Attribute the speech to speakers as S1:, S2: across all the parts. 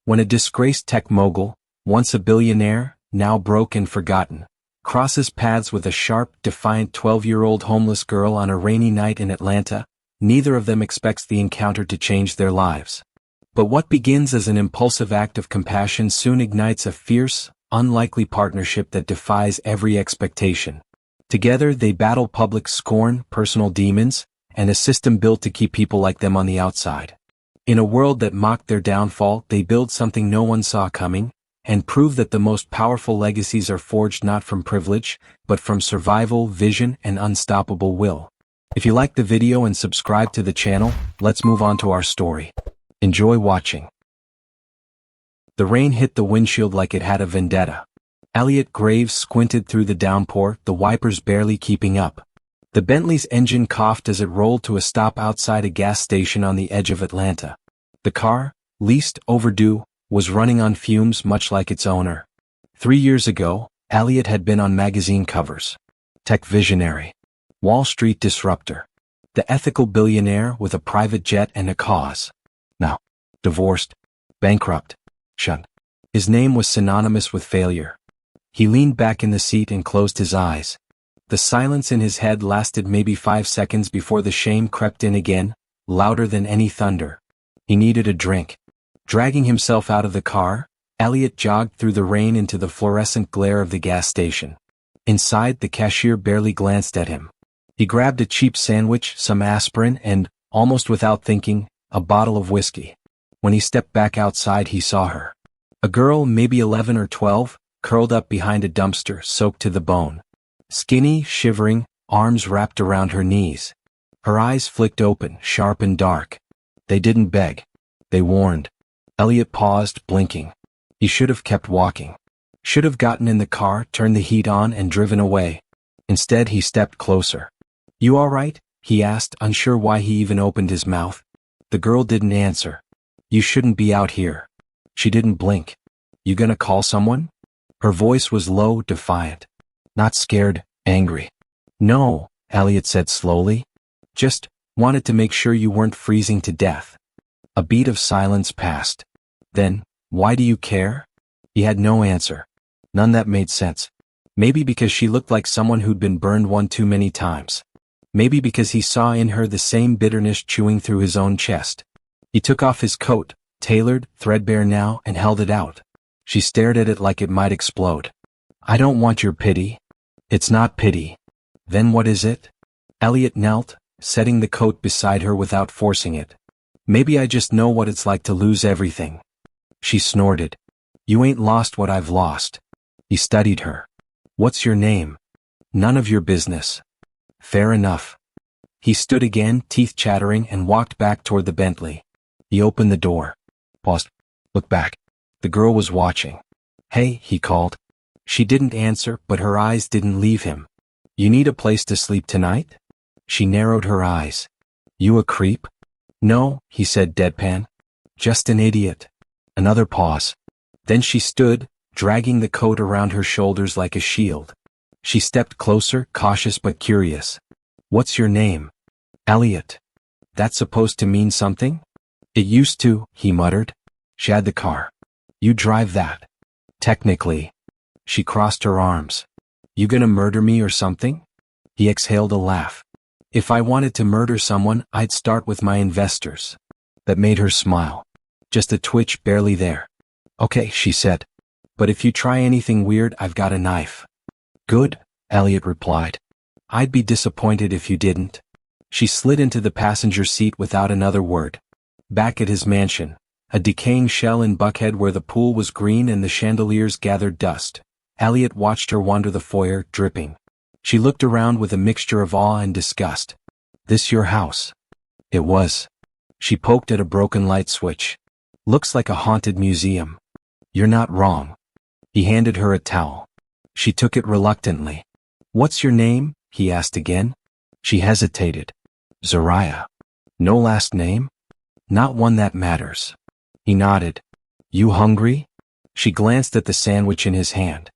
S1: When a disgraced tech mogul, once a billionaire, now broke and forgotten, crosses paths with a sharp, defiant 12-year-old homeless girl on a rainy night in Atlanta, neither of them expects the encounter to change their lives. But what begins as an impulsive act of compassion soon ignites a fierce, unlikely partnership that defies every expectation. Together they battle public scorn, personal demons, and a system built to keep people like them on the outside. In a world that mocked their downfall, they build something no one saw coming, and prove that the most powerful legacies are forged not from privilege, but from survival, vision, and unstoppable will. If you liked the video and subscribe to the channel, let's move on to our story. Enjoy watching. The rain hit the windshield like it had a vendetta. Elliot Graves squinted through the downpour, the wipers barely keeping up. The Bentley's engine coughed as it rolled to a stop outside a gas station on the edge of Atlanta. The car, leased, overdue, was running on fumes much like its owner. 3 years ago, Elliot had been on magazine covers. Tech visionary. Wall Street disruptor. The ethical billionaire with a private jet and a cause. Now, divorced. Bankrupt. Shunned. His name was synonymous with failure. He leaned back in the seat and closed his eyes. The silence in his head lasted maybe 5 seconds before the shame crept in again, louder than any thunder. He needed a drink. Dragging himself out of the car, Elliot jogged through the rain into the fluorescent glare of the gas station. Inside, the cashier barely glanced at him. He grabbed a cheap sandwich, some aspirin, and, almost without thinking, a bottle of whiskey. When he stepped back outside, he saw her. A girl, maybe 11 or 12, curled up behind a dumpster, soaked to the bone. Skinny, shivering, arms wrapped around her knees. Her eyes flicked open, sharp and dark. They didn't beg. They warned. Elliot paused, blinking. He should have kept walking. Should have gotten in the car, turned the heat on, and driven away. Instead, he stepped closer. "You all right?" he asked, unsure why he even opened his mouth. The girl didn't answer. "You shouldn't be out here." She didn't blink. "You gonna call someone?" Her voice was low, defiant. Not scared, angry. "No," Elliot said slowly. "Just wanted to make sure you weren't freezing to death." A beat of silence passed. Then, "Why do you care?" He had no answer. None that made sense. Maybe because she looked like someone who'd been burned one too many times. Maybe because he saw in her the same bitterness chewing through his own chest. He took off his coat, tailored, threadbare now, and held it out. She stared at it like it might explode. "I don't want your pity." "It's not pity." "Then what is it?" Elliot knelt, setting the coat beside her without forcing it. "Maybe I just know what it's like to lose everything." She snorted. "You ain't lost what I've lost." He studied her. "What's your name?" "None of your business." "Fair enough." He stood again, teeth chattering, and walked back toward the Bentley. He opened the door. Paused. Looked back. The girl was watching. "Hey," he called. She didn't answer, but her eyes didn't leave him. "You need a place to sleep tonight?" She narrowed her eyes. "You a creep?" "No," he said deadpan. "Just an idiot." Another pause. Then she stood, dragging the coat around her shoulders like a shield. She stepped closer, cautious but curious. "What's your name?" "Elliot." "That's supposed to mean something?" "It used to," he muttered. She had the car. "You drive that." "Technically." She crossed her arms. "You gonna murder me or something?" He exhaled a laugh. "If I wanted to murder someone, I'd start with my investors." That made her smile. Just a twitch barely there. "Okay," she said. "But if you try anything weird, I've got a knife." "Good," Elliot replied. "I'd be disappointed if you didn't." She slid into the passenger seat without another word. Back at his mansion, a decaying shell in Buckhead where the pool was green and the chandeliers gathered dust, Elliot watched her wander the foyer, dripping. She looked around with a mixture of awe and disgust. "This your house?" It was. She poked at a broken light switch. "Looks like a haunted museum." "You're not wrong." He handed her a towel. She took it reluctantly. "What's your name?" he asked again. She hesitated. "Zariah." "No last name?" "Not one that matters." He nodded. "You hungry?" She glanced at the sandwich in his hand.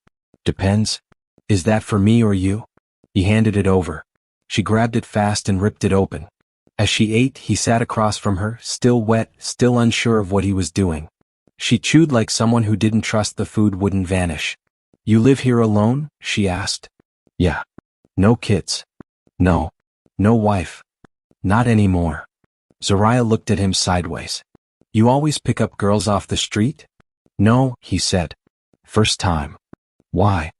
S1: "Depends. Is that for me or you?" He handed it over. She grabbed it fast and ripped it open. As she ate, he sat across from her, still wet, still unsure of what he was doing. She chewed like someone who didn't trust the food wouldn't vanish. You live here alone? She asked. Yeah. No kids. No. No wife. Not anymore. Zariah looked at him sideways. You always pick up girls off the street? No, he said. First time. Why?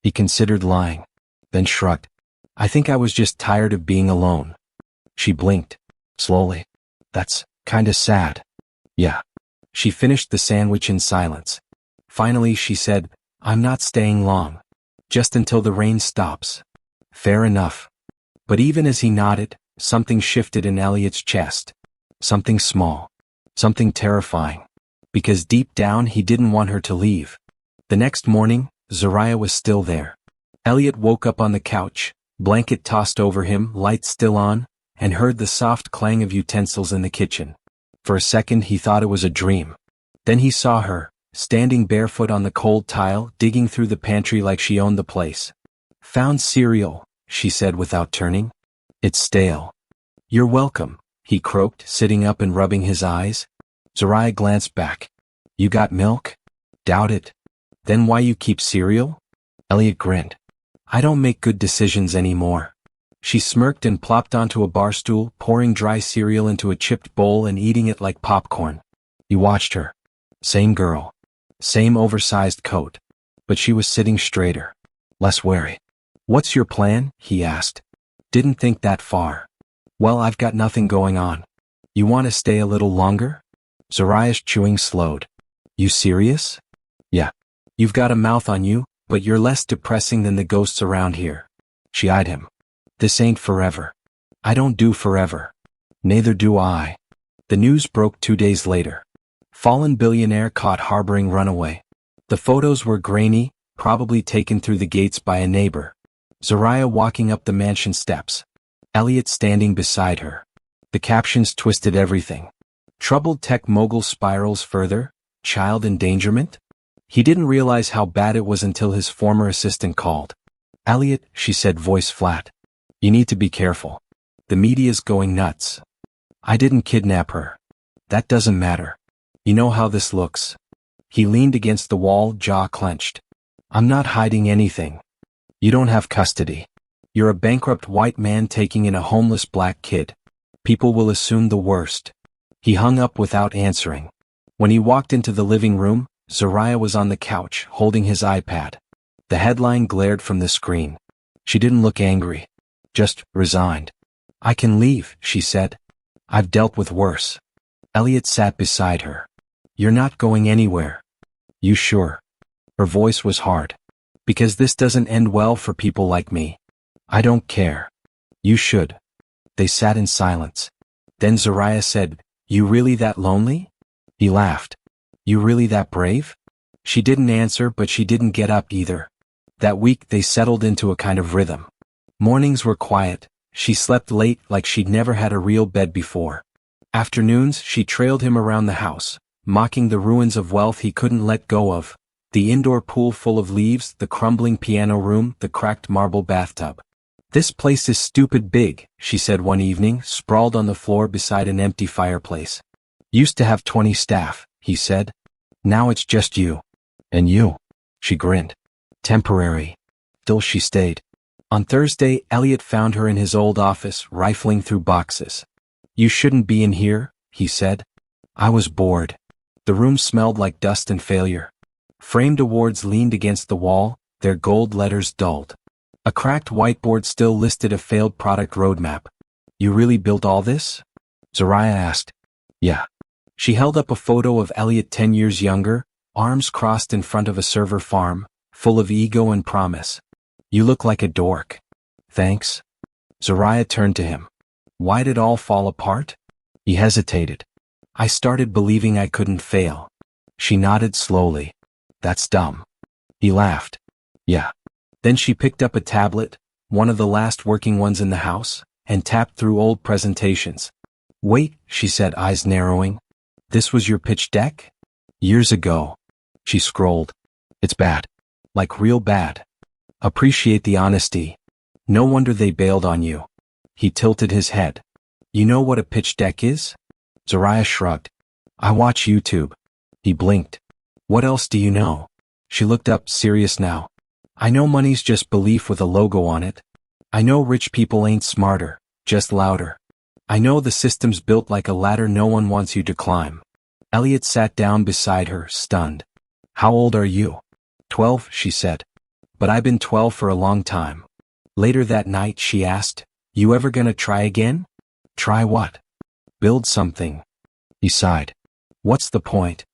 S1: He considered lying, then shrugged. I think I was just tired of being alone. She blinked, slowly. That's kinda sad. Yeah. She finished the sandwich in silence. Finally she said, I'm not staying long. Just until the rain stops. Fair enough. But even as he nodded, something shifted in Elliot's chest. Something small. Something terrifying. Because deep down he didn't want her to leave. The next morning, Zariah was still there. Elliot woke up on the couch, blanket tossed over him, lights still on, and heard the soft clang of utensils in the kitchen. For a second he thought it was a dream. Then he saw her, standing barefoot on the cold tile, digging through the pantry like she owned the place. Found cereal, she said without turning. It's stale. You're welcome, he croaked, sitting up and rubbing his eyes. Zariah glanced back. You got milk? Doubt it. Then why you keep cereal? Elliot grinned. I don't make good decisions anymore. She smirked and plopped onto a bar stool, pouring dry cereal into a chipped bowl and eating it like popcorn. He watched her. Same girl. Same oversized coat. But she was sitting straighter. Less wary. What's your plan? He asked. Didn't think that far. Well, I've got nothing going on. You want to stay a little longer? Zariah's chewing slowed. You serious? Yeah. You've got a mouth on you, but you're less depressing than the ghosts around here. She eyed him. This ain't forever. I don't do forever. Neither do I. The news broke 2 days later. Fallen billionaire caught harboring runaway. The photos were grainy, probably taken through the gates by a neighbor. Zariah walking up the mansion steps. Elliot standing beside her. The captions twisted everything. Troubled tech mogul spirals further, child endangerment? He didn't realize how bad it was until his former assistant called. Elliot, she said, voice flat. You need to be careful. The media's going nuts. I didn't kidnap her. That doesn't matter. You know how this looks. He leaned against the wall, jaw clenched. I'm not hiding anything. You don't have custody. You're a bankrupt white man taking in a homeless black kid. People will assume the worst. He hung up without answering. When he walked into the living room, Zariah was on the couch, holding his iPad. The headline glared from the screen. She didn't look angry. Just resigned. I can leave, she said. I've dealt with worse. Elliot sat beside her. You're not going anywhere. You sure? Her voice was hard. Because this doesn't end well for people like me. I don't care. You should. They sat in silence. Then Zariah said, You really that lonely? He laughed. You really that brave? She didn't answer, but she didn't get up either. That week they settled into a kind of rhythm. Mornings were quiet. She slept late like she'd never had a real bed before. Afternoons she trailed him around the house, mocking the ruins of wealth he couldn't let go of. The indoor pool full of leaves, the crumbling piano room, the cracked marble bathtub. This place is stupid big, she said one evening, sprawled on the floor beside an empty fireplace. Used to have 20 staff, he said. Now it's just you. And you. She grinned. Temporary. Still she stayed. On Thursday, Elliot found her in his old office, rifling through boxes. You shouldn't be in here, he said. I was bored. The room smelled like dust and failure. Framed awards leaned against the wall, their gold letters dulled. A cracked whiteboard still listed a failed product roadmap. You really built all this? Zariah asked. Yeah. She held up a photo of Elliot 10 years younger, arms crossed in front of a server farm, full of ego and promise. You look like a dork. Thanks. Zariah turned to him. Why'd it all fall apart? He hesitated. I started believing I couldn't fail. She nodded slowly. That's dumb. He laughed. Yeah. Then she picked up a tablet, one of the last working ones in the house, and tapped through old presentations. Wait, she said, eyes narrowing. This was your pitch deck? Years ago. She scrolled. It's bad. Like real bad. Appreciate the honesty. No wonder they bailed on you. He tilted his head. You know what a pitch deck is? Zariah shrugged. I watch YouTube. He blinked. What else do you know? She looked up, serious now. I know money's just belief with a logo on it. I know rich people ain't smarter, just louder. I know the system's built like a ladder no one wants you to climb. Elliot sat down beside her, stunned. How old are you? 12, she said. But I've been 12 for a long time. Later that night she asked, you ever gonna try again? Try what? Build something. He sighed. What's the point?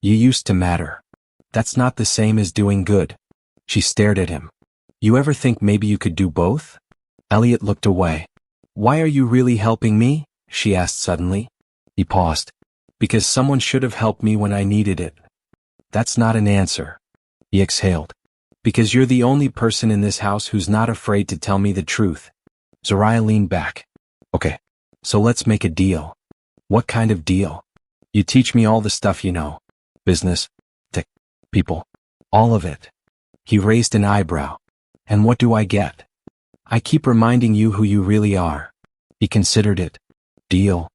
S1: You used to matter. That's not the same as doing good. She stared at him. You ever think maybe you could do both? Elliot looked away. Why are you really helping me? She asked suddenly. He paused. Because someone should have helped me when I needed it. That's not an answer. He exhaled. Because you're the only person in this house who's not afraid to tell me the truth. Zariah leaned back. Okay. So let's make a deal. What kind of deal? You teach me all the stuff you know. Business, tech, people, all of it. He raised an eyebrow. And what do I get? I keep reminding you who you really are. He considered it. Deal.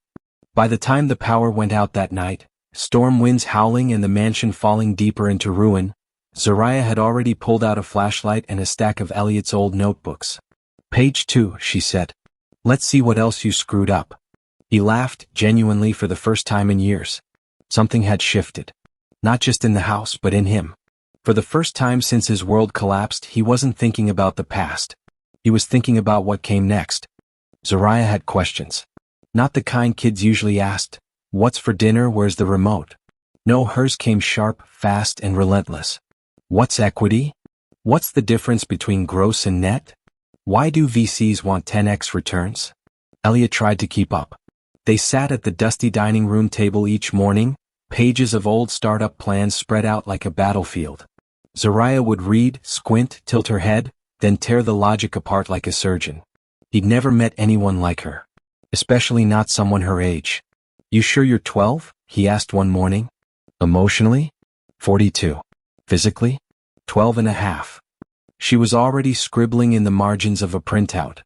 S1: By the time the power went out that night, storm winds howling and the mansion falling deeper into ruin, Zariah had already pulled out a flashlight and a stack of Elliot's old notebooks. Page 2, she said. Let's see what else you screwed up. He laughed, genuinely for the first time in years. Something had shifted. Not just in the house, but in him. For the first time since his world collapsed, he wasn't thinking about the past. He was thinking about what came next. Zariah had questions. Not the kind kids usually asked, what's for dinner, where's the remote? No, hers came sharp, fast, and relentless. What's equity? What's the difference between gross and net? Why do VCs want 10x returns? Elliot tried to keep up. They sat at the dusty dining room table each morning, pages of old startup plans spread out like a battlefield. Zariah would read, squint, tilt her head, then tear the logic apart like a surgeon. He'd never met anyone like her. Especially not someone her age. You sure you're 12? He asked one morning. Emotionally? 42. Physically? 12 and a half. She was already scribbling in the margins of a printout.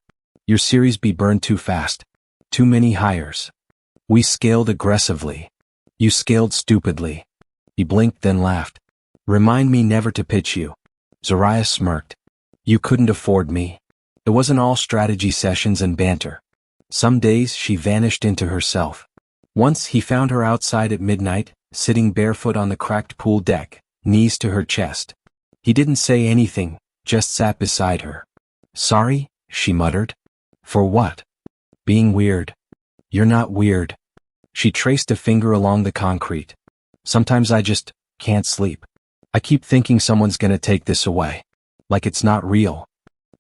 S1: Your Series B burned too fast. Too many hires. We scaled aggressively. You scaled stupidly. He blinked, then laughed. Remind me never to pitch you. Zariah smirked. You couldn't afford me. It wasn't all strategy sessions and banter. Some days she vanished into herself. Once he found her outside at midnight, sitting barefoot on the cracked pool deck, knees to her chest. He didn't say anything, just sat beside her. Sorry, she muttered. For what? Being weird. You're not weird. She traced a finger along the concrete. Sometimes I just can't sleep. I keep thinking someone's gonna take this away. Like it's not real.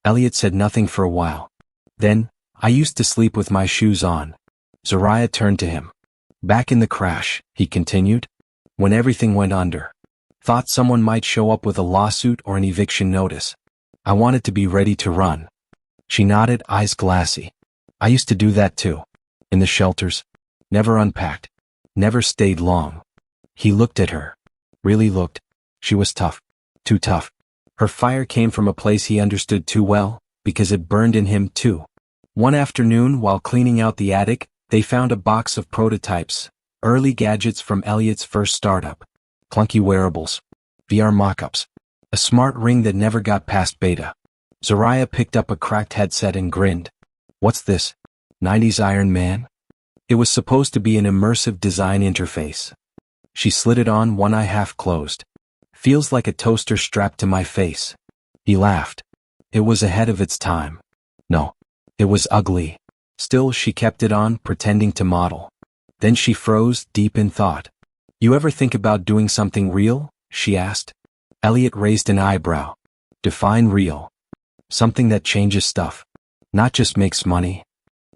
S1: Elliot said nothing for a while. Then, I used to sleep with my shoes on. Zariah turned to him. Back in the crash, he continued. When everything went under. Thought someone might show up with a lawsuit or an eviction notice. I wanted to be ready to run. She nodded, eyes glassy. I used to do that too. In the shelters. Never unpacked. Never stayed long. He looked at her. Really looked. She was tough. Too tough. Her fire came from a place he understood too well, because it burned in him too. One afternoon, while cleaning out the attic, they found a box of prototypes, early gadgets from Elliot's first startup. Clunky wearables. VR mock-ups. A smart ring that never got past beta. Zariah picked up a cracked headset and grinned. What's this? 90s Iron Man? It was supposed to be an immersive design interface. She slid it on, one eye half closed. Feels like a toaster strapped to my face. He laughed. It was ahead of its time. No. It was ugly. Still, she kept it on, pretending to model. Then she froze, deep in thought. You ever think about doing something real? She asked. Elliot raised an eyebrow. Define real. Something that changes stuff. Not just makes money.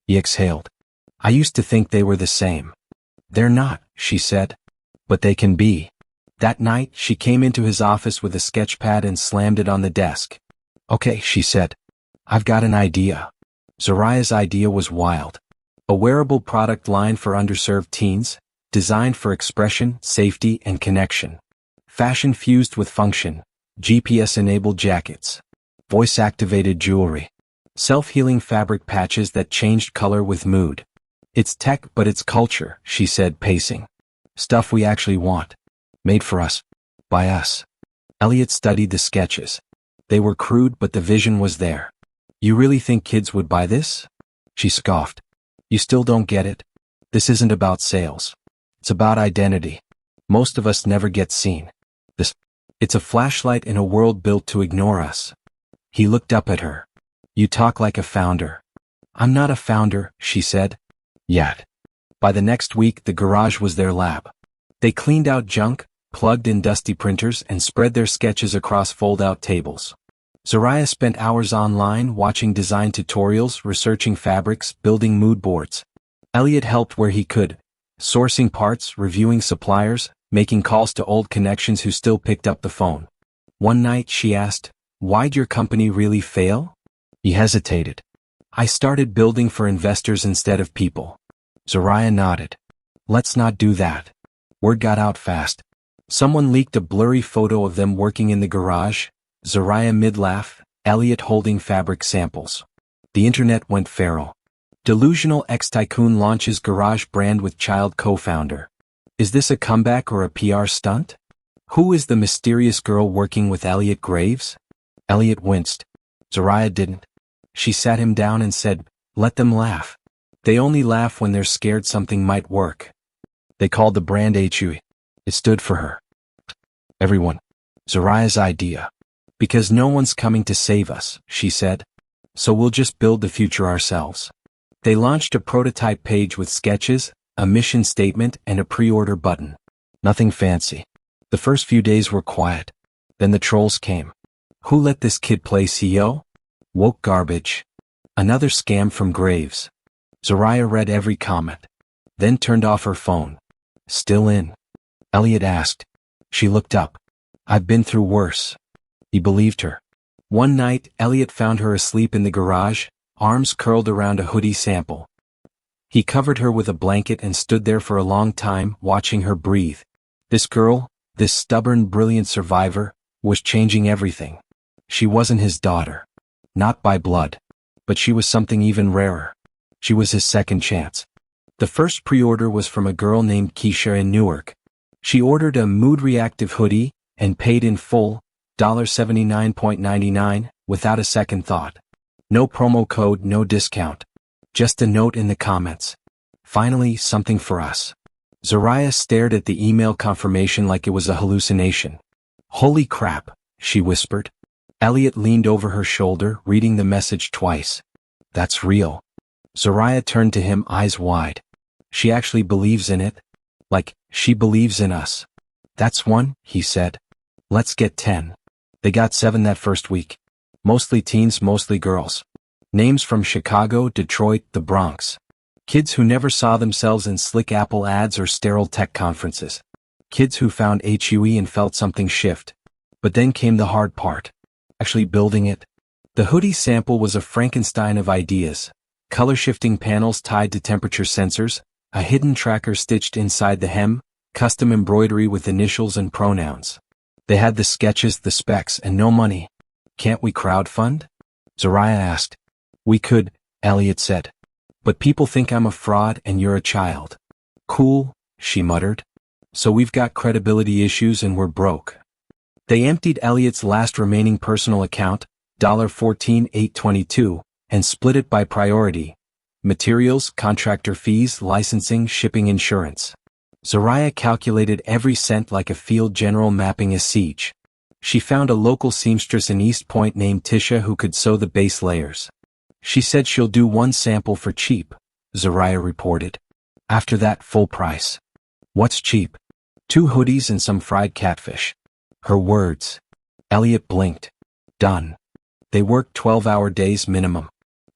S1: He exhaled. I used to think they were the same. They're not, she said. But they can be. That night, she came into his office with a sketch pad and slammed it on the desk. Okay, she said. I've got an idea. Zariah's idea was wild. A wearable product line for underserved teens, designed for expression, safety, and connection. Fashion fused with function, GPS-enabled jackets. Voice-activated jewelry. Self-healing fabric patches that changed color with mood. It's tech, but it's culture, she said, pacing. Stuff we actually want. Made for us. By us. Elliot studied the sketches. They were crude, but the vision was there. You really think kids would buy this? She scoffed. You still don't get it? This isn't about sales. It's about identity. Most of us never get seen. It's a flashlight in a world built to ignore us. He looked up at her. You talk like a founder. I'm not a founder, she said. Yet. By the next week, the garage was their lab. They cleaned out junk, plugged in dusty printers, and spread their sketches across fold-out tables. Zariah spent hours online watching design tutorials, researching fabrics, building mood boards. Elliot helped where he could, sourcing parts, reviewing suppliers, making calls to old connections who still picked up the phone. One night she asked, "Why'd your company really fail?" He hesitated. "I started building for investors instead of people." Zariah nodded. "Let's not do that." Word got out fast. Someone leaked a blurry photo of them working in the garage, Zariah mid-laugh, Elliot holding fabric samples. The internet went feral. Delusional ex-tycoon launches garage brand with child co-founder. Is this a comeback or a PR stunt? Who is the mysterious girl working with Elliot Graves? Elliot winced. Zariah didn't. She sat him down and said, "Let them laugh. They only laugh when they're scared something might work." They called the brand HUI. It stood for her. Everyone. Zariah's idea. Because no one's coming to save us, she said. So we'll just build the future ourselves. They launched a prototype page with sketches, a mission statement, and a pre-order button. Nothing fancy. The first few days were quiet. Then the trolls came. Who let this kid play CEO? Woke garbage. Another scam from Graves. Zariah read every comment. Then turned off her phone. Still in? Elliot asked. She looked up. I've been through worse. He believed her. One night, Elliot found her asleep in the garage, arms curled around a hoodie sample. He covered her with a blanket and stood there for a long time, watching her breathe. This girl, this stubborn, brilliant survivor, was changing everything. She wasn't his daughter. Not by blood. But she was something even rarer. She was his second chance. The first pre-order was from a girl named Keisha in Newark. She ordered a mood-reactive hoodie and paid in full, $79.99, without a second thought. No promo code, no discount. Just a note in the comments. Finally, something for us. Zariah stared at the email confirmation like it was a hallucination. Holy crap, she whispered. Elliot leaned over her shoulder, reading the message twice. That's real. Zariah turned to him, eyes wide. She actually believes in it? Like, she believes in us. That's one, he said. Let's get 10. They got 7 that first week. Mostly teens, mostly girls. Names from Chicago, Detroit, the Bronx. Kids who never saw themselves in slick Apple ads or sterile tech conferences. Kids who found HUE and felt something shift. But then came the hard part. Actually building it. The hoodie sample was a Frankenstein of ideas. Color-shifting panels tied to temperature sensors, a hidden tracker stitched inside the hem, custom embroidery with initials and pronouns. They had the sketches, the specs, and no money. Can't we crowdfund? Zariah asked. We could, Elliot said. But people think I'm a fraud and you're a child. Cool, she muttered. So we've got credibility issues and we're broke. They emptied Elliot's last remaining personal account, $14,822, and split it by priority. Materials, contractor fees, licensing, shipping, insurance. Zariah calculated every cent like a field general mapping a siege. She found a local seamstress in East Point named Tisha who could sew the base layers. She said she'll do one sample for cheap, Zariah reported. After that, full price. What's cheap? 2 hoodies and some fried catfish. Her words. Elliot blinked. Done. They worked 12-hour days minimum.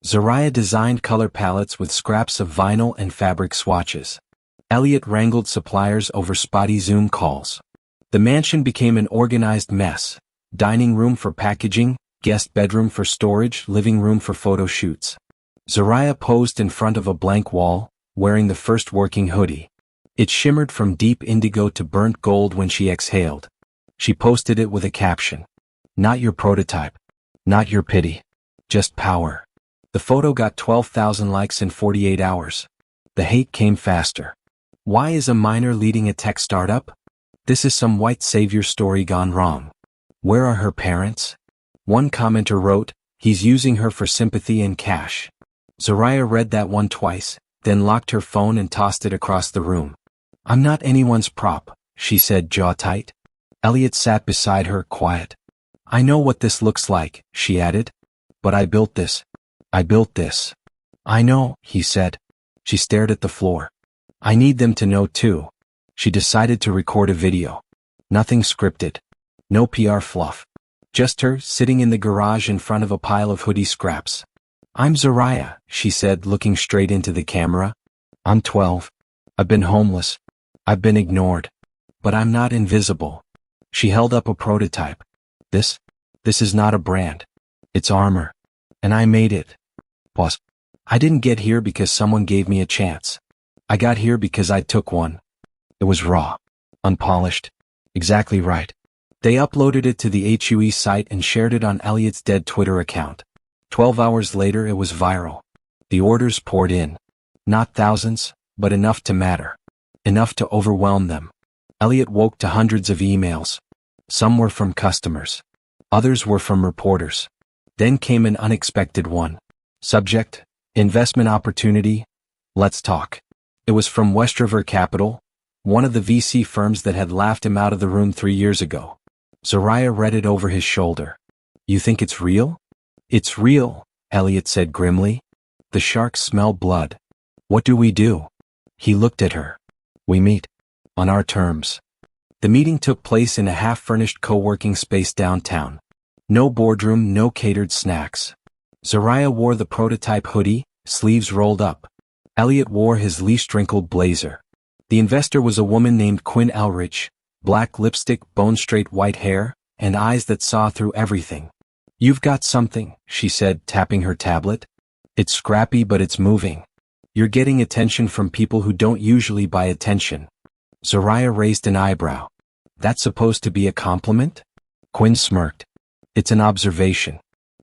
S1: Zariah designed color palettes with scraps of vinyl and fabric swatches. Elliot wrangled suppliers over spotty Zoom calls. The mansion became an organized mess. Dining room for packaging, guest bedroom for storage, living room for photo shoots. Zariah posed in front of a blank wall, wearing the first working hoodie. It shimmered from deep indigo to burnt gold when she exhaled. She posted it with a caption. Not your prototype. Not your pity. Just power. The photo got 12,000 likes in 48 hours. The hate came faster. Why is a minor leading a tech startup? This is some white savior story gone wrong. Where are her parents? One commenter wrote, he's using her for sympathy and cash. Zariah read that one twice, then locked her phone and tossed it across the room. I'm not anyone's prop, she said, jaw tight. Elliot sat beside her, quiet. I know what this looks like, she added. But I built this. I built this. I know, he said. She stared at the floor. I need them to know too. She decided to record a video. Nothing scripted. No PR fluff. Just her, sitting in the garage in front of a pile of hoodie scraps. I'm Zariah, she said, looking straight into the camera. I'm 12. I've been homeless. I've been ignored. But I'm not invisible. She held up a prototype. This is not a brand. It's armor. And I made it. Boss, I didn't get here because someone gave me a chance. I got here because I took one. It was raw. Unpolished. Exactly right. They uploaded it to the HUE site and shared it on Elliot's dead Twitter account. 12 hours later it was viral. The orders poured in. Not thousands, but enough to matter. Enough to overwhelm them. Elliot woke to hundreds of emails. Some were from customers. Others were from reporters. Then came an unexpected one. Subject, investment opportunity, let's talk. It was from West River Capital, one of the VC firms that had laughed him out of the room 3 years ago. Zariah read it over his shoulder. You think it's real? It's real, Elliot said grimly. The sharks smell blood. What do we do? He looked at her. We meet. On our terms. The meeting took place in a half-furnished co-working space downtown. No boardroom, no catered snacks. Zariah wore the prototype hoodie, sleeves rolled up. Elliot wore his least wrinkled blazer. The investor was a woman named Quinn Elrich, black lipstick, bone-straight white hair, and eyes that saw through everything. You've got something, she said, tapping her tablet. It's scrappy but it's moving. You're getting attention from people who don't usually buy attention. Zariah raised an eyebrow. That's supposed to be a compliment? Quinn smirked. It's an observation.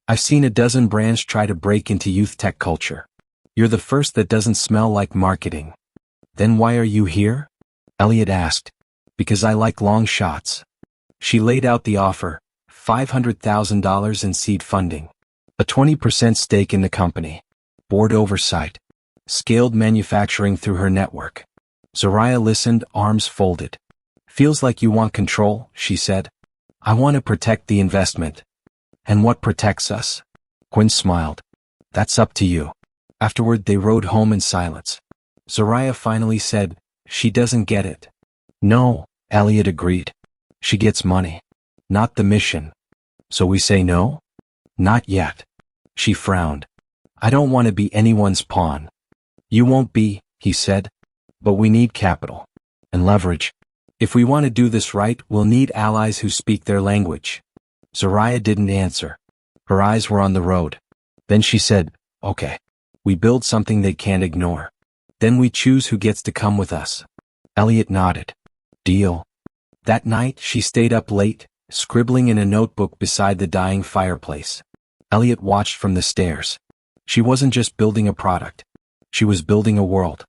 S1: I've seen a dozen brands try to break into youth tech culture. You're the first that doesn't smell like marketing. Then why are you here? Elliot asked. Because I like long shots. She laid out the offer, $500,000 in seed funding. A 20% stake in the company. Board oversight. Scaled manufacturing through her network. Zariah listened, arms folded. Feels like you want control, she said. I want to protect the investment. And what protects us? Quinn smiled. That's up to you. Afterward they rode home in silence. Zariah finally said, she doesn't get it. No, Elliot agreed. She gets money. Not the mission. So we say no? Not yet. She frowned. I don't want to be anyone's pawn. You won't be, he said. But we need capital. And leverage. If we want to do this right, we'll need allies who speak their language. Zariah didn't answer. Her eyes were on the road. Then she said, okay. We build something they can't ignore. Then we choose who gets to come with us. Elliot nodded. Deal. That night, she stayed up late, scribbling in a notebook beside the dying fireplace. Elliot watched from the stairs. She wasn't just building a product. She was building a world.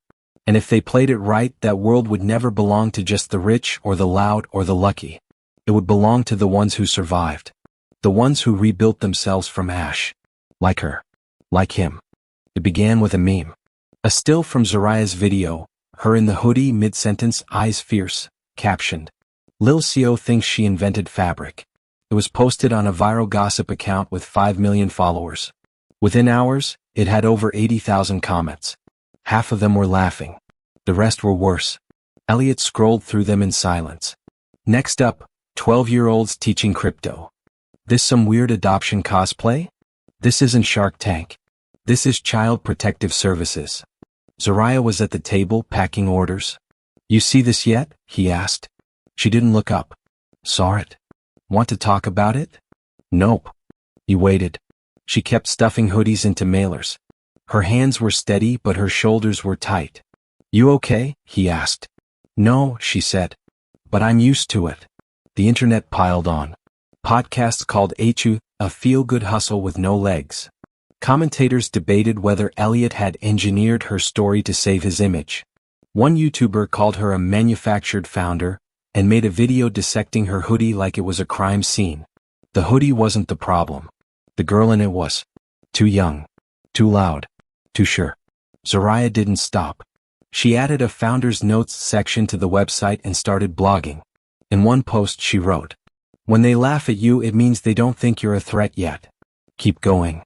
S1: And if they played it right, that world would never belong to just the rich or the loud or the lucky. It would belong to the ones who survived. The ones who rebuilt themselves from ash. Like her. Like him. It began with a meme. A still from Zariah's video, her in the hoodie mid-sentence, eyes fierce, captioned. Lil CO thinks she invented fabric. It was posted on a viral gossip account with 5 million followers. Within hours, it had over 80,000 comments. Half of them were laughing. The rest were worse. Elliot scrolled through them in silence. Next up, 12-year-olds teaching crypto. This some weird adoption cosplay? This isn't Shark Tank. This is Child Protective Services. Zariah was at the table packing orders. You see this yet? He asked. She didn't look up. Saw it. Want to talk about it? Nope. He waited. She kept stuffing hoodies into mailers. Her hands were steady but her shoulders were tight. You okay? He asked. No, she said. But I'm used to it. The internet piled on. Podcasts called HU a feel-good hustle with no legs. Commentators debated whether Elliot had engineered her story to save his image. One YouTuber called her a manufactured founder, and made a video dissecting her hoodie like it was a crime scene. The hoodie wasn't the problem. The girl in it was. Too young. Too loud. Too sure. Zariah didn't stop. She added a founder's notes section to the website and started blogging. In one post she wrote, "When they laugh at you, it means they don't think you're a threat yet. Keep going."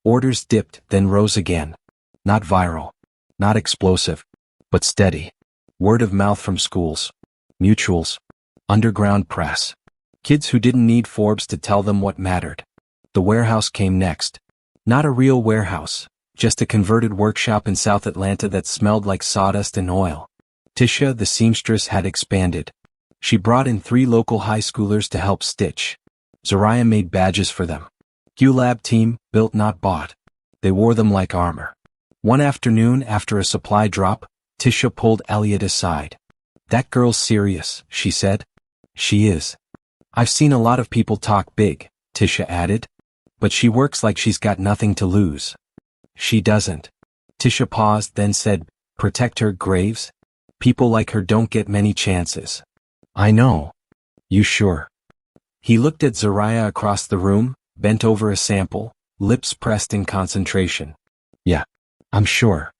S1: Orders dipped, then rose again. Not viral. Not explosive. But steady. Word of mouth from schools. Mutuals. Underground press. Kids who didn't need Forbes to tell them what mattered. The warehouse came next. Not a real warehouse, just a converted workshop in South Atlanta that smelled like sawdust and oil. Tisha, the seamstress, had expanded. She brought in 3 local high schoolers to help stitch. Zariah made badges for them. QLab team, built not bought. They wore them like armor. One afternoon after a supply drop, Tisha pulled Elliot aside. "That girl's serious," she said. "She is. I've seen a lot of people talk big," Tisha added. "But she works like she's got nothing to lose." "She doesn't." Tisha paused, then said, "Protect her, Graves. People like her don't get many chances." "I know." "You sure?" He looked at Zariah across the room, bent over a sample, lips pressed in concentration. "Yeah, I'm sure."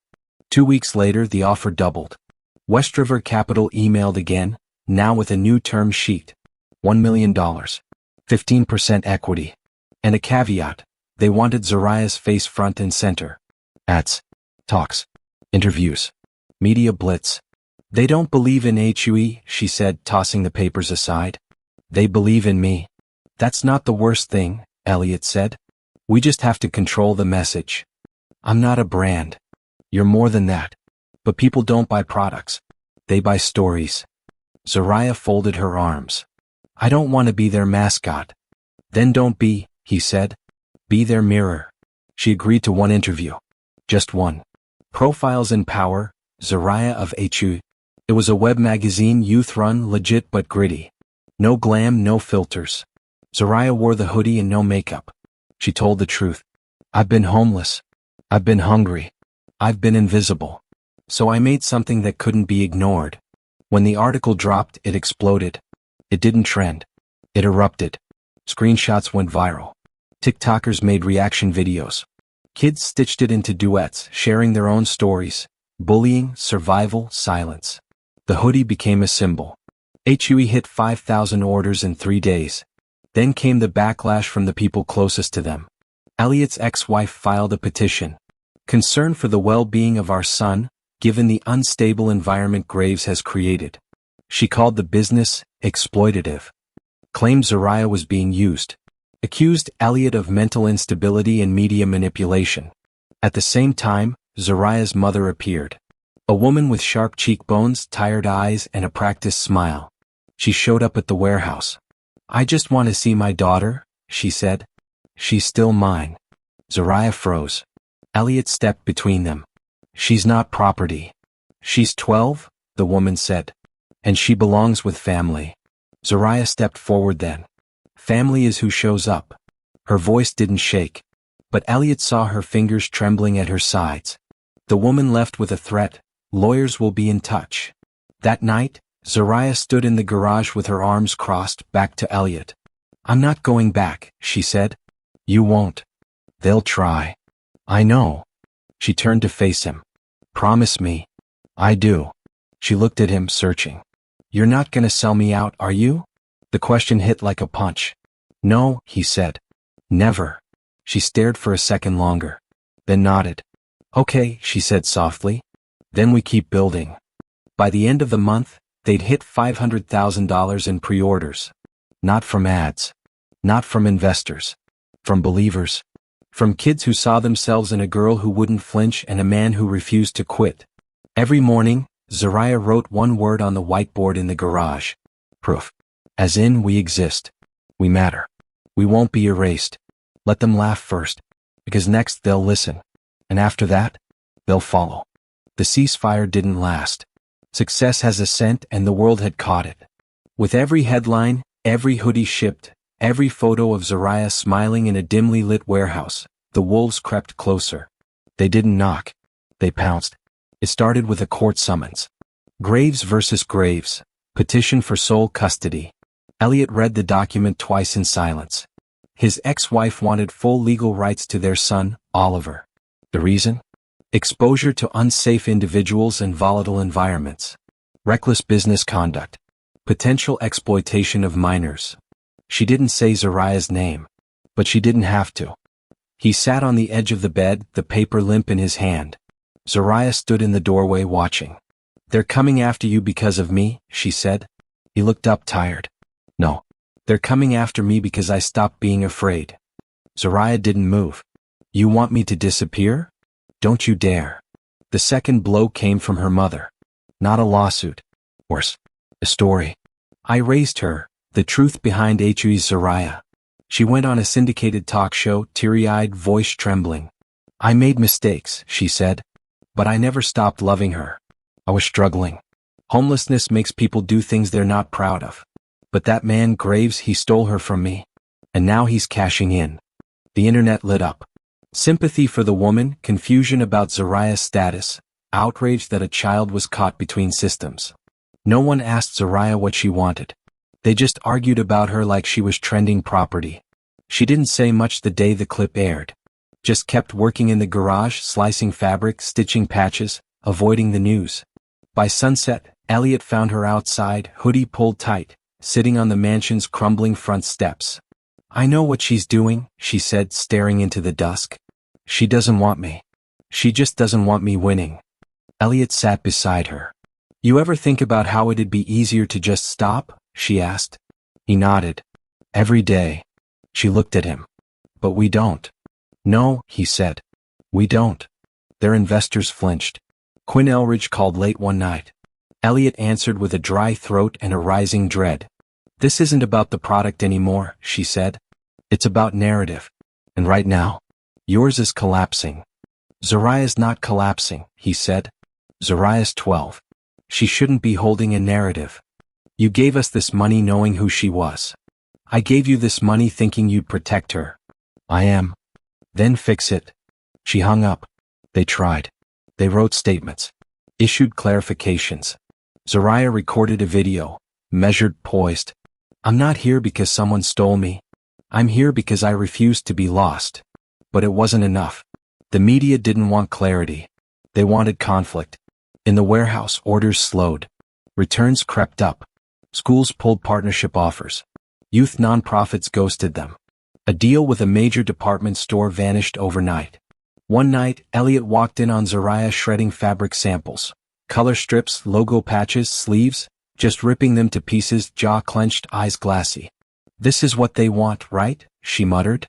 S1: 2 weeks later the offer doubled. West River Capital emailed again, now with a new term sheet. $1 million. 15% equity. And a caveat, they wanted Zariah's face front and center. Ads. Talks. Interviews. Media blitz. "They don't believe in HUE," she said, tossing the papers aside. "They believe in me." "That's not the worst thing," Elliot said. "We just have to control the message. I'm not a brand. You're more than that. But people don't buy products. They buy stories." Zariah folded her arms. "I don't want to be their mascot." "Then don't be," he said. "Be their mirror." She agreed to one interview. Just one. Profiles in Power, Zariah of HU. It was a web magazine, youth-run, legit but gritty. No glam, no filters. Zariah wore the hoodie and no makeup. She told the truth. "I've been homeless. I've been hungry. I've been invisible. So I made something that couldn't be ignored." When the article dropped, it exploded. It didn't trend. It erupted. Screenshots went viral. TikTokers made reaction videos. Kids stitched it into duets, sharing their own stories. Bullying, survival, silence. The hoodie became a symbol. HUE hit 5,000 orders in 3 days. Then came the backlash from the people closest to them. Elliot's ex-wife filed a petition. "Concern for the well-being of our son, given the unstable environment Graves has created." She called the business exploitative. Claimed Zariah was being used. Accused Elliot of mental instability and media manipulation. At the same time, Zariah's mother appeared. A woman with sharp cheekbones, tired eyes, and a practiced smile. She showed up at the warehouse. "I just want to see my daughter," she said. "She's still mine." Zariah froze. Elliot stepped between them. "She's not property." "She's 12, the woman said. "And she belongs with family." Zariah stepped forward then. "Family is who shows up." Her voice didn't shake. But Elliot saw her fingers trembling at her sides. The woman left with a threat. "Lawyers will be in touch." That night, Zariah stood in the garage with her arms crossed, back to Elliot. "I'm not going back," she said. "You won't." "They'll try." "I know." She turned to face him. "Promise me." "I do." She looked at him, searching. "You're not gonna sell me out, are you?" The question hit like a punch. "No," he said. "Never." She stared for a second longer. Then nodded. "Okay," she said softly. "Then we keep building." By the end of the month, they'd hit $500,000 in pre-orders. Not from ads. Not from investors. From believers. From kids who saw themselves in a girl who wouldn't flinch and a man who refused to quit. Every morning, Zariah wrote one word on the whiteboard in the garage. Proof. As in, we exist. We matter. We won't be erased. Let them laugh first. Because next they'll listen. And after that, they'll follow. The ceasefire didn't last. Success has a scent and the world had caught it. With every headline, every hoodie shipped, every photo of Zariah smiling in a dimly lit warehouse, the wolves crept closer. They didn't knock. They pounced. It started with a court summons. Graves versus Graves. Petition for sole custody. Elliot read the document twice in silence. His ex-wife wanted full legal rights to their son, Oliver. The reason? Exposure to unsafe individuals and volatile environments. Reckless business conduct. Potential exploitation of minors. She didn't say Zariah's name. But she didn't have to. He sat on the edge of the bed, the paper limp in his hand. Zariah stood in the doorway watching. "They're coming after you because of me," she said. He looked up tired. "No. They're coming after me because I stopped being afraid." Zariah didn't move. "You want me to disappear? Don't you dare." The second blow came from her mother. Not a lawsuit. Worse. A story. "I raised her, the truth behind Hui's Zariah." She went on a syndicated talk show, teary-eyed, voice trembling. "I made mistakes," she said. "But I never stopped loving her. I was struggling. Homelessness makes people do things they're not proud of. But that man Graves, he stole her from me. And now he's cashing in." The internet lit up. Sympathy for the woman, confusion about Zariah's status, outrage that a child was caught between systems. No one asked Zariah what she wanted. They just argued about her like she was trending property. She didn't say much the day the clip aired. Just kept working in the garage, slicing fabric, stitching patches, avoiding the news. By sunset, Elliot found her outside, hoodie pulled tight, sitting on the mansion's crumbling front steps. "I know what she's doing," she said, staring into the dusk. "She doesn't want me. She just doesn't want me winning." Elliot sat beside her. "You ever think about how it'd be easier to just stop?" she asked. He nodded. "Every day." She looked at him. "But we don't." "No," he said. "We don't." Their investors flinched. Quinn Elridge called late one night. Elliot answered with a dry throat and a rising dread. "This isn't about the product anymore," she said. "It's about narrative. And right now, yours is collapsing." "Zariah's not collapsing," he said. "Zariah's 12. She shouldn't be holding a narrative. You gave us this money knowing who she was. I gave you this money thinking you'd protect her. I am. Then fix it." She hung up. They tried. They wrote statements. Issued clarifications. Zariah recorded a video. Measured, poised. "I'm not here because someone stole me. I'm here because I refused to be lost." But it wasn't enough. The media didn't want clarity. They wanted conflict. In the warehouse, orders slowed. Returns crept up. Schools pulled partnership offers. Youth nonprofits ghosted them. A deal with a major department store vanished overnight. One night, Elliot walked in on Zariah shredding fabric samples. Color strips, logo patches, sleeves, just ripping them to pieces, jaw clenched, eyes glassy. "This is what they want, right?" she muttered.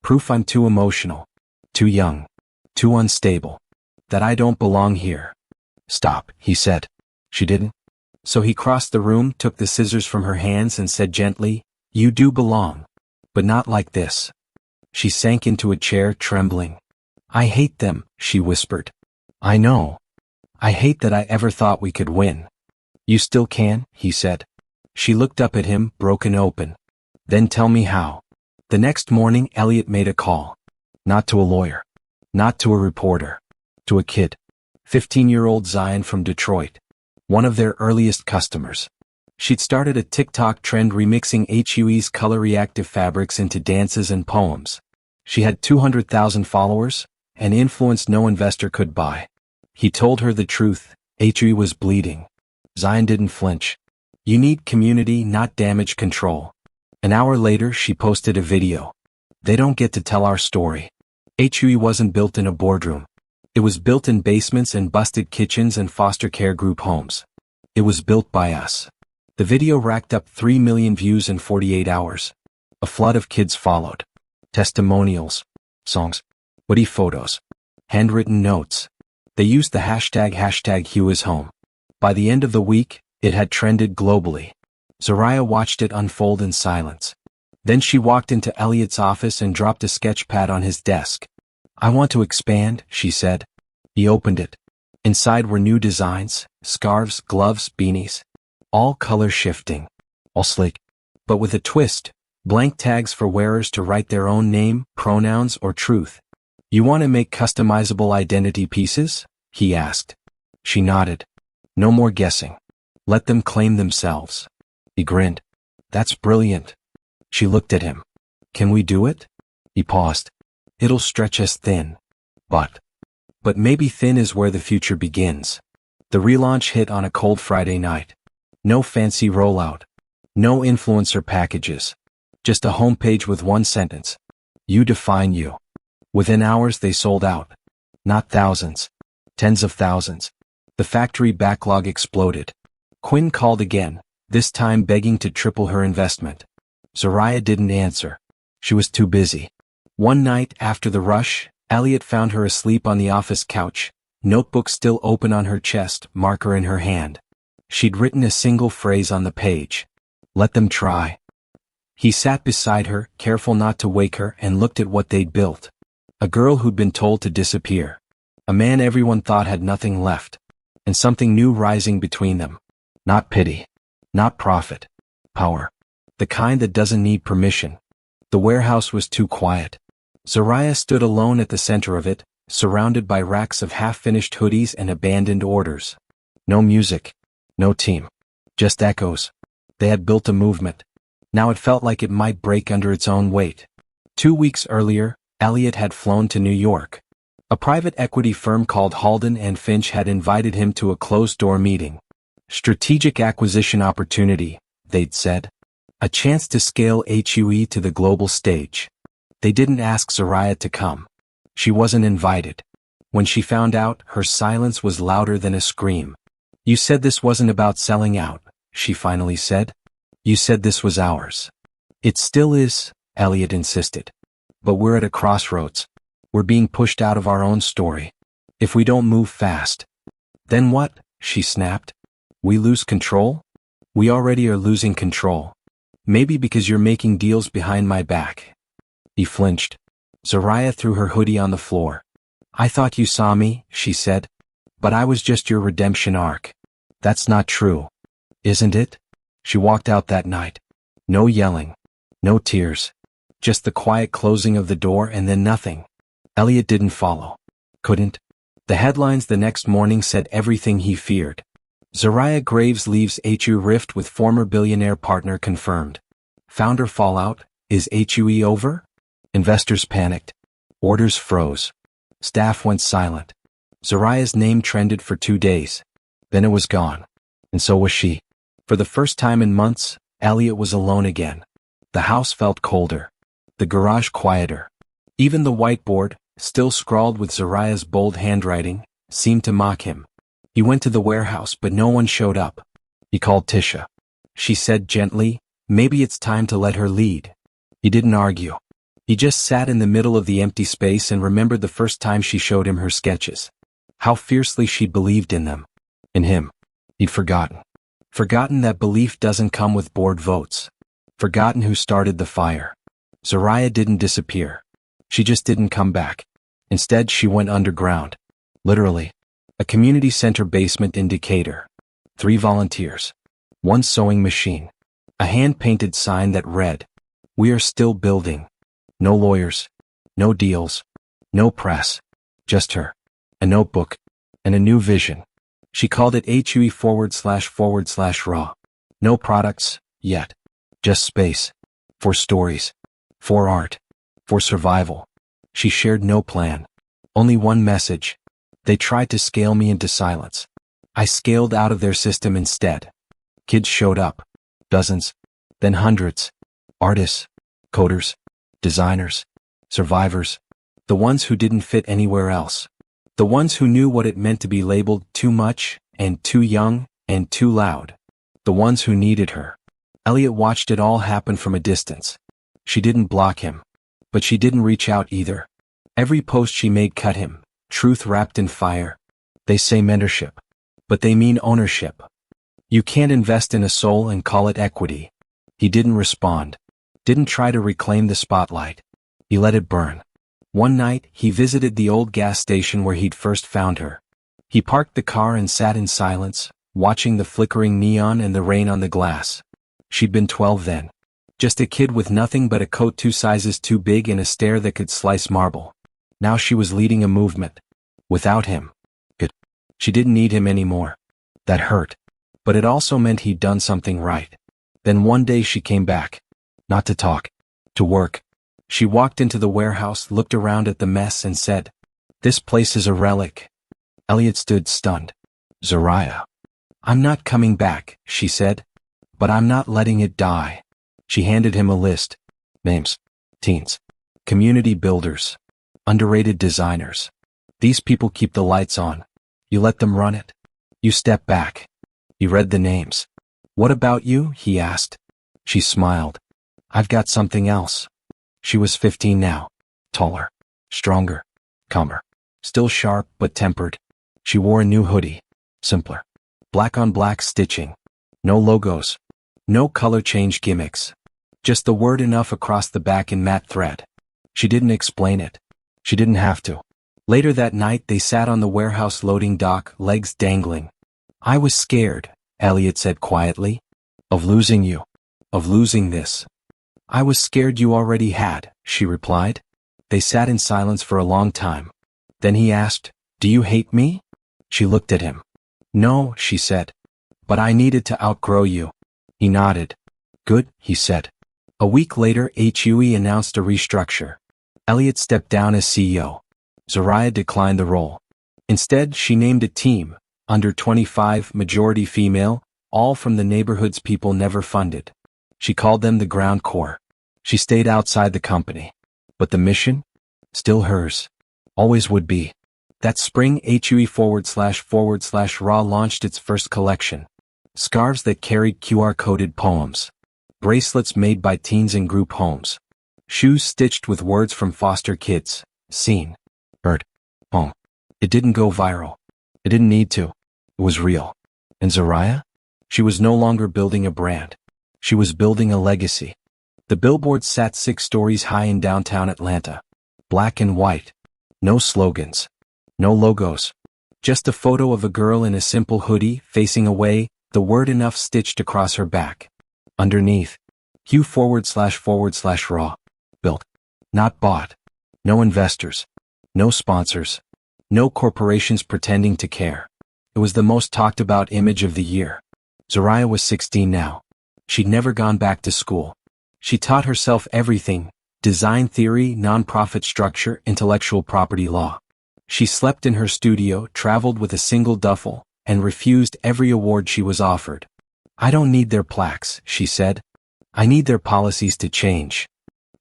S1: "Proof I'm too emotional. Too young. Too unstable. That I don't belong here." "Stop," he said. She didn't. So he crossed the room, took the scissors from her hands and said gently, "You do belong. But not like this." She sank into a chair, trembling. "I hate them," she whispered. "I know. I hate that I ever thought we could win." "You still can," he said. She looked up at him, broken open. "Then tell me how." The next morning, Elliot made a call. Not to a lawyer. Not to a reporter. To a kid. 15-year-old Zion from Detroit. One of their earliest customers. She'd started a TikTok trend remixing Hui's color-reactive fabrics into dances and poems. She had 200,000 followers, an influence no investor could buy. He told her the truth. Hui was bleeding. Zion didn't flinch. "You need community, not damage control." An hour later, she posted a video. "They don't get to tell our story." Hui wasn't built in a boardroom. It was built in basements and busted kitchens and foster care group homes. It was built by us. The video racked up 3 million views in 48 hours. A flood of kids followed. Testimonials. Songs. Witty photos. Handwritten notes. They used the hashtag #HuisHome. By the end of the week, it had trended globally. Zariah watched it unfold in silence. Then she walked into Elliot's office and dropped a sketch pad on his desk. "I want to expand," she said. He opened it. Inside were new designs, scarves, gloves, beanies. All color shifting. All sleek. But with a twist, blank tags for wearers to write their own name, pronouns, or truth. "You want to make customizable identity pieces?" he asked. She nodded. "No more guessing." Let them claim themselves. He grinned. That's brilliant. She looked at him. Can we do it? He paused. It'll stretch us thin. But maybe thin is where the future begins. The relaunch hit on a cold Friday night. No fancy rollout. No influencer packages. Just a homepage with one sentence. You define you. Within hours they sold out. Not thousands. Tens of thousands. The factory backlog exploded. Quinn called again, this time begging to triple her investment. Zariah didn't answer. She was too busy. One night after the rush, Elliot found her asleep on the office couch, notebook still open on her chest, marker in her hand. She'd written a single phrase on the page. Let them try. He sat beside her, careful not to wake her, and looked at what they'd built. A girl who'd been told to disappear. A man everyone thought had nothing left. And something new rising between them. Not pity. Not profit. Power. The kind that doesn't need permission. The warehouse was too quiet. Zariah stood alone at the center of it, surrounded by racks of half-finished hoodies and abandoned orders. No music. No team. Just echoes. They had built a movement. Now it felt like it might break under its own weight. 2 weeks earlier, Elliot had flown to New York. A private equity firm called Halden and Finch had invited him to a closed-door meeting. Strategic acquisition opportunity, they'd said. A chance to scale HUE to the global stage. They didn't ask Zariah to come. She wasn't invited. When she found out, her silence was louder than a scream. You said this wasn't about selling out, she finally said. You said this was ours. It still is, Elliot insisted. But we're at a crossroads. We're being pushed out of our own story. If we don't move fast. Then what? She snapped. We lose control? We already are losing control. Maybe because you're making deals behind my back. He flinched. Zariah threw her hoodie on the floor. I thought you saw me, she said. But I was just your redemption arc. That's not true. Isn't it? She walked out that night. No yelling. No tears. Just the quiet closing of the door and then nothing. Elliot didn't follow. Couldn't. The headlines the next morning said everything he feared. Zariah Graves leaves HUE rift with former billionaire partner confirmed. Founder fallout, is HUE over? Investors panicked. Orders froze. Staff went silent. Zariah's name trended for 2 days. Then it was gone. And so was she. For the first time in months, Elliot was alone again. The house felt colder. The garage quieter. Even the whiteboard, still scrawled with Zariah's bold handwriting, seemed to mock him. He went to the warehouse but no one showed up. He called Tisha. She said gently, maybe it's time to let her lead. He didn't argue. He just sat in the middle of the empty space and remembered the first time she showed him her sketches. How fiercely she believed in them. In him. He'd forgotten. Forgotten that belief doesn't come with board votes. Forgotten who started the fire. Zariah didn't disappear. She just didn't come back. Instead, she went underground. Literally. A community center basement in Decatur. 3 volunteers. 1 sewing machine. A hand-painted sign that read, "We are still building." No lawyers. No deals. No press. Just her. A notebook. And a new vision. She called it HUE//raw. No products, yet. Just space. For stories. For art. For survival. She shared no plan. Only one message. They tried to scale me into silence. I scaled out of their system instead. Kids showed up. Dozens. Then hundreds. Artists. Coders. Designers. Survivors. The ones who didn't fit anywhere else. The ones who knew what it meant to be labeled too much, and too young, and too loud. The ones who needed her. Elliot watched it all happen from a distance. She didn't block him. But she didn't reach out either. Every post she made cut him. Truth wrapped in fire. They say mentorship. But they mean ownership. You can't invest in a soul and call it equity. He didn't respond. Didn't try to reclaim the spotlight. He let it burn. One night, he visited the old gas station where he'd first found her. He parked the car and sat in silence, watching the flickering neon and the rain on the glass. She'd been 12 then. Just a kid with nothing but a coat 2 sizes too big and a stare that could slice marble. Now she was leading a movement. Without him. She didn't need him anymore. That hurt. but it also meant he'd done something right. Then one day she came back. Not to talk. To work. She walked into the warehouse, looked around at the mess and said, "This place is a relic." Elliot stood stunned. "Zariah." "I'm not coming back," she said. "But I'm not letting it die." She handed him a list. Names. Teens. Community builders. Underrated designers. These people keep the lights on. You let them run it. You step back. He read the names. "What about you?" he asked. She smiled. "I've got something else." She was 15 now. Taller. Stronger. Calmer. Still sharp but tempered. She wore a new hoodie. Simpler. Black on black stitching. No logos. No color change gimmicks. Just the word enough across the back in matte thread. She didn't explain it. She didn't have to. Later that night they sat on the warehouse loading dock, legs dangling. "I was scared," Elliot said quietly. "Of losing you. Of losing this." "I was scared you already had," she replied. They sat in silence for a long time. Then he asked, "Do you hate me?" She looked at him. "No," she said. "But I needed to outgrow you." He nodded. "Good," he said. A week later, HUE announced a restructure. Elliot stepped down as CEO. Zariah declined the role. Instead, she named a team, under 25, majority female, all from the neighborhoods people never funded. She called them the ground core. She stayed outside the company. But the mission? Still hers. Always would be. That spring, HUE//Raw launched its first collection. Scarves that carried QR-coded poems. Bracelets made by teens in group homes. Shoes stitched with words from foster kids. Seen. Heard. Home. It didn't go viral. It didn't need to. It was real. And Zariah? She was no longer building a brand. She was building a legacy. The billboard sat 6 stories high in downtown Atlanta. Black and white. No slogans. No logos. Just a photo of a girl in a simple hoodie, facing away, the word enough stitched across her back. Underneath, HUE//Raw. Built. Not bought. No investors. No sponsors. No corporations pretending to care. It was the most talked about image of the year. Zariah was 16 now. She'd never gone back to school. She taught herself everything: design theory, nonprofit structure, intellectual property law. She slept in her studio, traveled with a single duffel, and refused every award she was offered. "I don't need their plaques," she said. "I need their policies to change."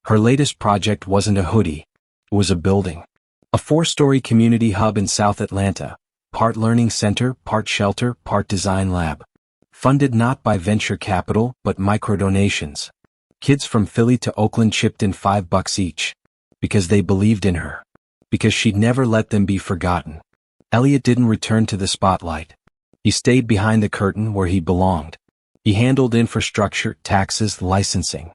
S1: Her latest project wasn't a hoodie. It was a building. A 4-story community hub in South Atlanta. Part learning center, part shelter, part design lab. Funded not by venture capital, but microdonations. Kids from Philly to Oakland chipped in $5 each. Because they believed in her. Because she'd never let them be forgotten. Elliot didn't return to the spotlight. He stayed behind the curtain where he belonged. He handled infrastructure, taxes, licensing.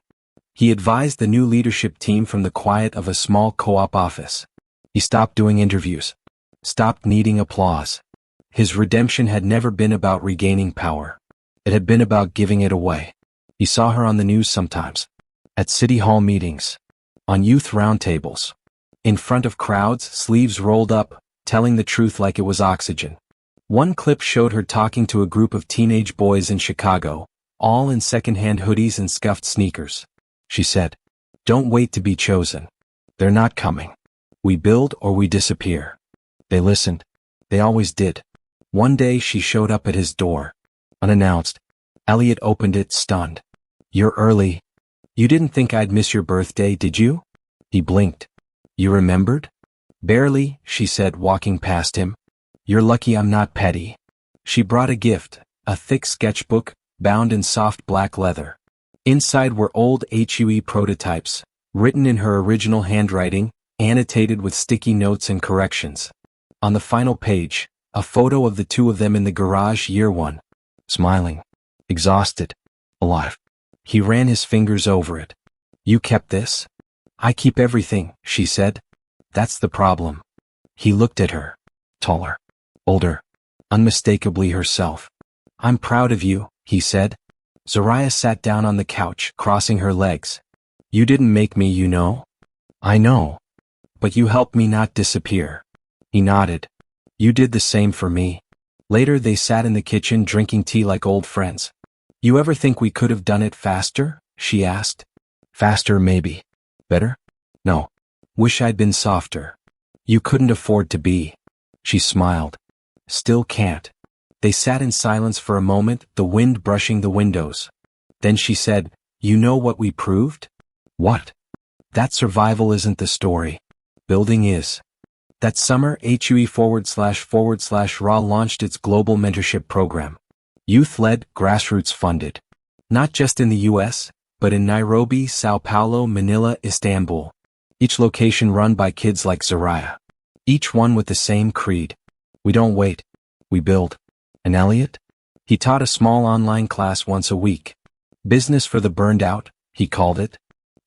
S1: He advised the new leadership team from the quiet of a small co-op office. He stopped doing interviews. Stopped needing applause. His redemption had never been about regaining power. It had been about giving it away. He saw her on the news sometimes. At city hall meetings. On youth roundtables. In front of crowds, sleeves rolled up, telling the truth like it was oxygen. One clip showed her talking to a group of teenage boys in Chicago, all in second-hand hoodies and scuffed sneakers. She said, "Don't wait to be chosen. They're not coming. We build or we disappear." They listened. They always did. One day she showed up at his door. Unannounced. Elliot opened it, stunned. "You're early. You didn't think I'd miss your birthday, did you?" He blinked. "You remembered?" "Barely," she said, walking past him. "You're lucky I'm not petty." She brought a gift, a thick sketchbook, bound in soft black leather. Inside were old HUE prototypes, written in her original handwriting, annotated with sticky notes and corrections. On the final page, a photo of the two of them in the garage, year 1. Smiling. Exhausted. Alive. He ran his fingers over it. "You kept this?" "I keep everything," she said. "That's the problem." He looked at her. Taller. Older. Unmistakably herself. "I'm proud of you," he said. Zariah sat down on the couch, crossing her legs. "You didn't make me, you know." "I know. But you helped me not disappear." He nodded. "You did the same for me." Later they sat in the kitchen drinking tea like old friends. You ever think we could have done it faster? She asked. Faster maybe. Better? No. Wish I'd been softer. You couldn't afford to be. She smiled. Still can't. They sat in silence for a moment, the wind brushing the windows. Then she said, You know what we proved? What? That survival isn't the story. Building is. That summer, HUE//RA launched its global mentorship program. Youth-led, grassroots-funded. Not just in the US, but in Nairobi, Sao Paulo, Manila, Istanbul. Each location run by kids like Zariah. Each one with the same creed. We don't wait. We build. And Elliot? He taught a small online class once a week. Business for the burned out, he called it.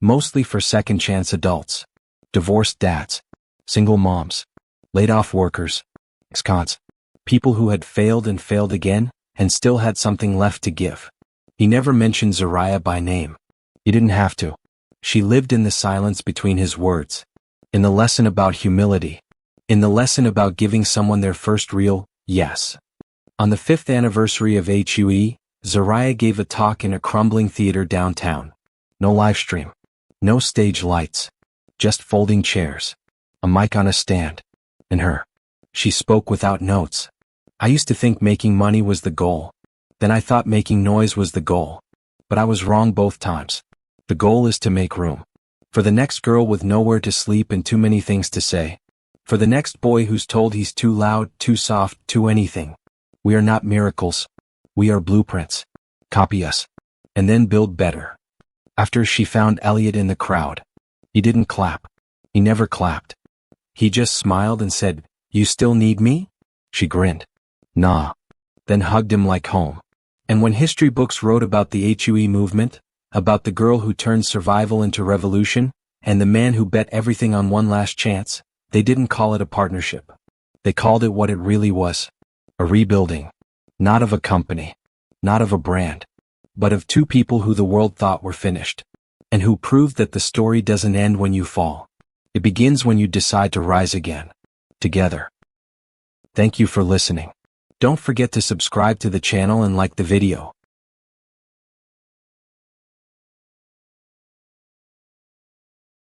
S1: Mostly for second-chance adults. Divorced dads. Single moms. Laid-off workers. Ex-cons. People who had failed and failed again, and still had something left to give. He never mentioned Zariah by name. He didn't have to. She lived in the silence between his words. In the lesson about humility. In the lesson about giving someone their first real yes. On the 5th anniversary of HUE, Zariah gave a talk in a crumbling theater downtown. No live stream. No stage lights. Just folding chairs. A mic on a stand. And her. She spoke without notes. I used to think making money was the goal. Then I thought making noise was the goal. But I was wrong both times. The goal is to make room. For the next girl with nowhere to sleep and too many things to say. For the next boy who's told he's too loud, too soft, too anything. We are not miracles. We are blueprints. Copy us. And then build better. After she found Elliot in the crowd. He didn't clap. He never clapped. He just smiled and said, You still need me? She grinned. Nah. Then hugged him like home. And when history books wrote about the HUE movement, about the girl who turned survival into revolution, and the man who bet everything on one last chance, they didn't call it a partnership. They called it what it really was. A rebuilding. Not of a company. Not of a brand. But of two people who the world thought were finished. And who proved that the story doesn't end when you fall. It begins when you decide to rise again. Together. Thank you for listening. Don't forget to subscribe to the channel and like the video.